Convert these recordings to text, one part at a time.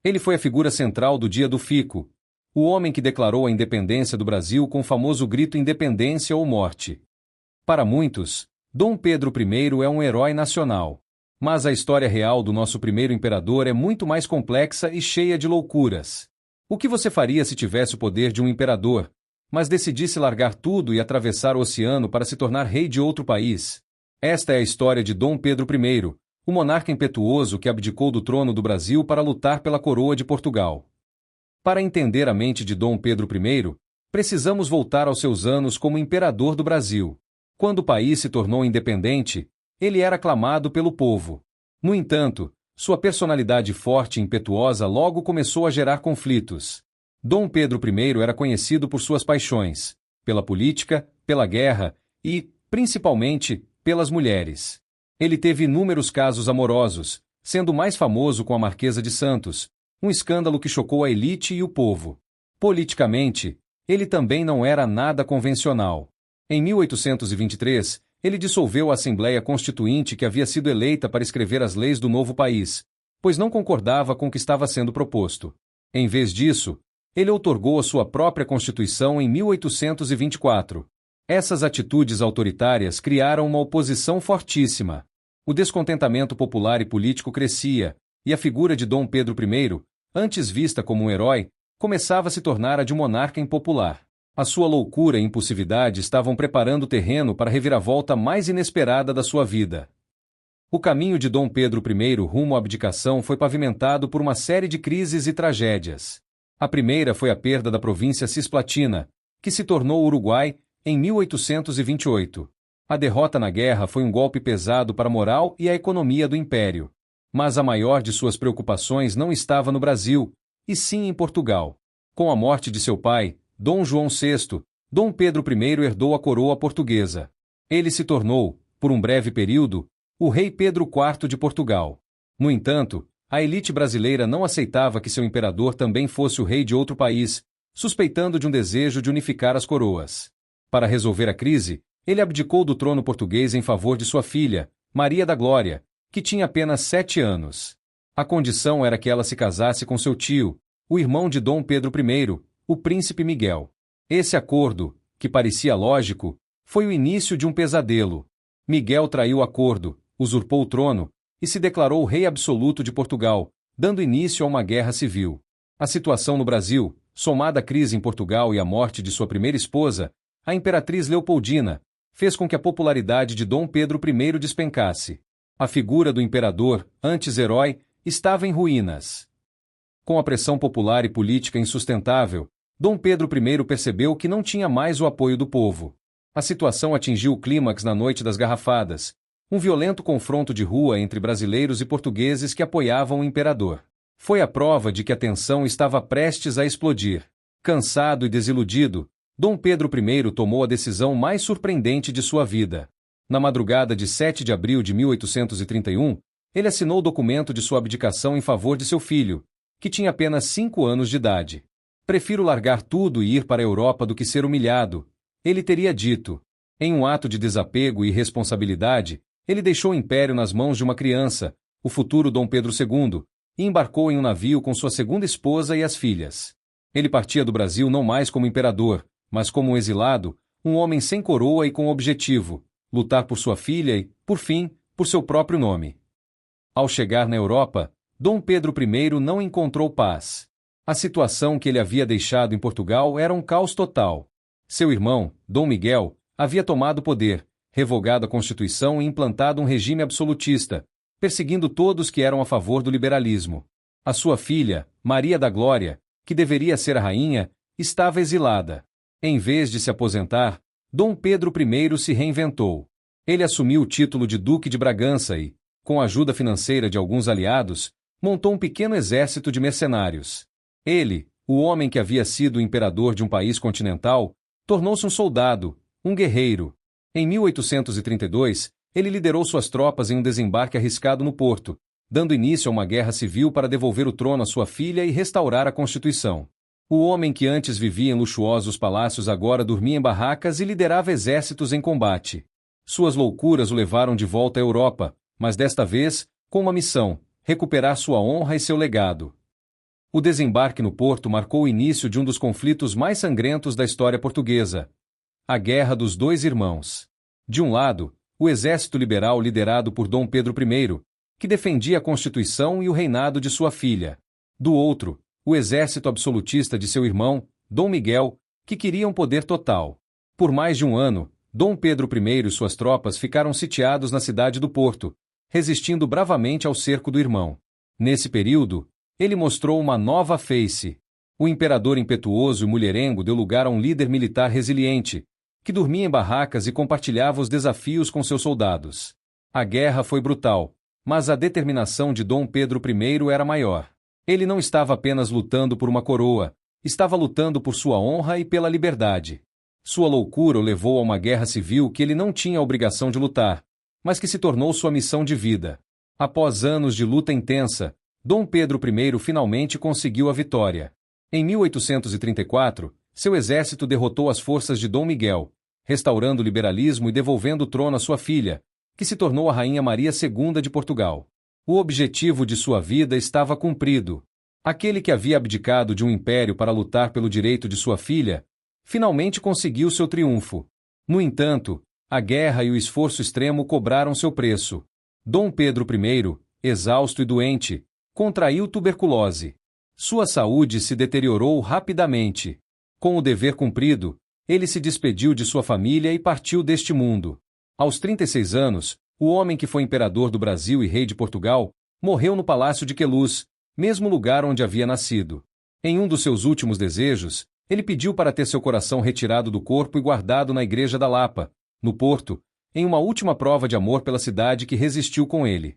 Ele foi a figura central do Dia do Fico, o homem que declarou a independência do Brasil com o famoso grito Independência ou Morte. Para muitos, Dom Pedro I é um herói nacional. Mas a história real do nosso primeiro imperador é muito mais complexa e cheia de loucuras. O que você faria se tivesse o poder de um imperador, mas decidisse largar tudo e atravessar o oceano para se tornar rei de outro país? Esta é a história de Dom Pedro I, o monarca impetuoso que abdicou do trono do Brasil para lutar pela coroa de Portugal. Para entender a mente de Dom Pedro I, precisamos voltar aos seus anos como imperador do Brasil. Quando o país se tornou independente, ele era aclamado pelo povo. No entanto, sua personalidade forte e impetuosa logo começou a gerar conflitos. Dom Pedro I era conhecido por suas paixões, pela política, pela guerra e, principalmente, pelas mulheres. Ele teve inúmeros casos amorosos, sendo o mais famoso com a Marquesa de Santos, um escândalo que chocou a elite e o povo. Politicamente, ele também não era nada convencional. Em 1823, ele dissolveu a Assembleia Constituinte que havia sido eleita para escrever as leis do novo país, pois não concordava com o que estava sendo proposto. Em vez disso, ele outorgou a sua própria Constituição em 1824. Essas atitudes autoritárias criaram uma oposição fortíssima. O descontentamento popular e político crescia, e a figura de Dom Pedro I, antes vista como um herói, começava a se tornar a de um monarca impopular. A sua loucura e impulsividade estavam preparando o terreno para a reviravolta mais inesperada da sua vida. O caminho de Dom Pedro I rumo à abdicação foi pavimentado por uma série de crises e tragédias. A primeira foi a perda da província cisplatina, que se tornou Uruguai em 1828. A derrota na guerra foi um golpe pesado para a moral e a economia do império. Mas a maior de suas preocupações não estava no Brasil, e sim em Portugal. Com a morte de seu pai, Dom João VI, Dom Pedro I herdou a coroa portuguesa. Ele se tornou, por um breve período, o rei Pedro IV de Portugal. No entanto, a elite brasileira não aceitava que seu imperador também fosse o rei de outro país, suspeitando de um desejo de unificar as coroas. Para resolver a crise, ele abdicou do trono português em favor de sua filha, Maria da Glória, que tinha apenas 7 anos. A condição era que ela se casasse com seu tio, o irmão de Dom Pedro I, o príncipe Miguel. Esse acordo, que parecia lógico, foi o início de um pesadelo. Miguel traiu o acordo, usurpou o trono e se declarou rei absoluto de Portugal, dando início a uma guerra civil. A situação no Brasil, somada à crise em Portugal e à morte de sua primeira esposa, a imperatriz Leopoldina, fez com que a popularidade de Dom Pedro I despencasse. A figura do imperador, antes herói, estava em ruínas. Com a pressão popular e política insustentável, Dom Pedro I percebeu que não tinha mais o apoio do povo. A situação atingiu o clímax na Noite das Garrafadas, um violento confronto de rua entre brasileiros e portugueses que apoiavam o imperador. Foi a prova de que a tensão estava prestes a explodir. Cansado e desiludido, Dom Pedro I tomou a decisão mais surpreendente de sua vida. Na madrugada de 7 de abril de 1831, ele assinou o documento de sua abdicação em favor de seu filho, que tinha apenas 5 anos de idade. Prefiro largar tudo e ir para a Europa do que ser humilhado, ele teria dito. Em um ato de desapego e irresponsabilidade, ele deixou o império nas mãos de uma criança, o futuro Dom Pedro II, e embarcou em um navio com sua segunda esposa e as filhas. Ele partia do Brasil não mais como imperador, mas como um exilado, um homem sem coroa e com objetivo: lutar por sua filha e, por fim, por seu próprio nome. Ao chegar na Europa, Dom Pedro I não encontrou paz. A situação que ele havia deixado em Portugal era um caos total. Seu irmão, Dom Miguel, havia tomado o poder, revogado a Constituição e implantado um regime absolutista, perseguindo todos que eram a favor do liberalismo. A sua filha, Maria da Glória, que deveria ser a rainha, estava exilada. Em vez de se aposentar, Dom Pedro I se reinventou. Ele assumiu o título de Duque de Bragança e, com a ajuda financeira de alguns aliados, montou um pequeno exército de mercenários. Ele, o homem que havia sido o imperador de um país continental, tornou-se um soldado, um guerreiro. Em 1832, ele liderou suas tropas em um desembarque arriscado no Porto, dando início a uma guerra civil para devolver o trono à sua filha e restaurar a Constituição. O homem que antes vivia em luxuosos palácios agora dormia em barracas e liderava exércitos em combate. Suas loucuras o levaram de volta à Europa, mas desta vez, com uma missão: recuperar sua honra e seu legado. O desembarque no Porto marcou o início de um dos conflitos mais sangrentos da história portuguesa, a Guerra dos Dois Irmãos. De um lado, o exército liberal liderado por Dom Pedro I, que defendia a Constituição e o reinado de sua filha. Do outro, o exército absolutista de seu irmão, Dom Miguel, que queria um poder total. Por mais de um ano, Dom Pedro I e suas tropas ficaram sitiados na cidade do Porto, resistindo bravamente ao cerco do irmão. Nesse período, ele mostrou uma nova face. O imperador impetuoso e mulherengo deu lugar a um líder militar resiliente, que dormia em barracas e compartilhava os desafios com seus soldados. A guerra foi brutal, mas a determinação de Dom Pedro I era maior. Ele não estava apenas lutando por uma coroa, estava lutando por sua honra e pela liberdade. Sua loucura o levou a uma guerra civil que ele não tinha a obrigação de lutar, mas que se tornou sua missão de vida. Após anos de luta intensa, Dom Pedro I finalmente conseguiu a vitória. Em 1834, seu exército derrotou as forças de Dom Miguel, restaurando o liberalismo e devolvendo o trono à sua filha, que se tornou a Rainha Maria II de Portugal. O objetivo de sua vida estava cumprido. Aquele que havia abdicado de um império para lutar pelo direito de sua filha, finalmente conseguiu seu triunfo. No entanto, a guerra e o esforço extremo cobraram seu preço. Dom Pedro I, exausto e doente, contraiu tuberculose. Sua saúde se deteriorou rapidamente. Com o dever cumprido, ele se despediu de sua família e partiu deste mundo. Aos 36 anos, o homem que foi imperador do Brasil e rei de Portugal, morreu no Palácio de Queluz, mesmo lugar onde havia nascido. Em um dos seus últimos desejos, ele pediu para ter seu coração retirado do corpo e guardado na Igreja da Lapa, no Porto, em uma última prova de amor pela cidade que resistiu com ele.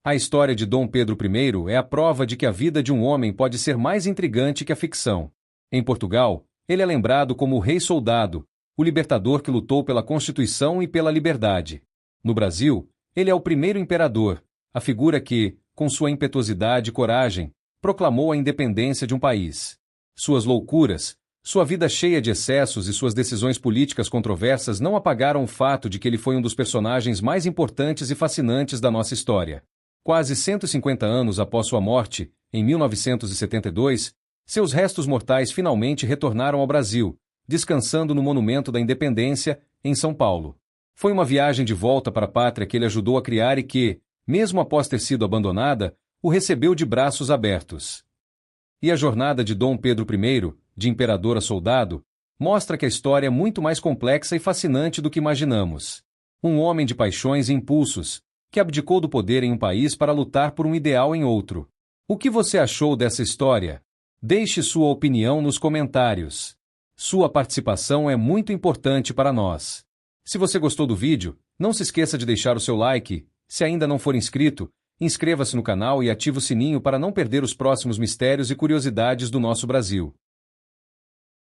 A história de Dom Pedro I é a prova de que a vida de um homem pode ser mais intrigante que a ficção. Em Portugal, ele é lembrado como o rei soldado, o libertador que lutou pela Constituição e pela liberdade. No Brasil, ele é o primeiro imperador, a figura que, com sua impetuosidade e coragem, proclamou a independência de um país. Suas loucuras, sua vida cheia de excessos e suas decisões políticas controversas não apagaram o fato de que ele foi um dos personagens mais importantes e fascinantes da nossa história. Quase 150 anos após sua morte, em 1972, seus restos mortais finalmente retornaram ao Brasil, descansando no Monumento da Independência, em São Paulo. Foi uma viagem de volta para a pátria que ele ajudou a criar e que, mesmo após ter sido abandonada, o recebeu de braços abertos. E a jornada de Dom Pedro I, de imperador a soldado, mostra que a história é muito mais complexa e fascinante do que imaginamos. Um homem de paixões e impulsos, que abdicou do poder em um país para lutar por um ideal em outro. O que você achou dessa história? Deixe sua opinião nos comentários. Sua participação é muito importante para nós. Se você gostou do vídeo, não se esqueça de deixar o seu like. Se ainda não for inscrito, inscreva-se no canal e ative o sininho para não perder os próximos mistérios e curiosidades do nosso Brasil.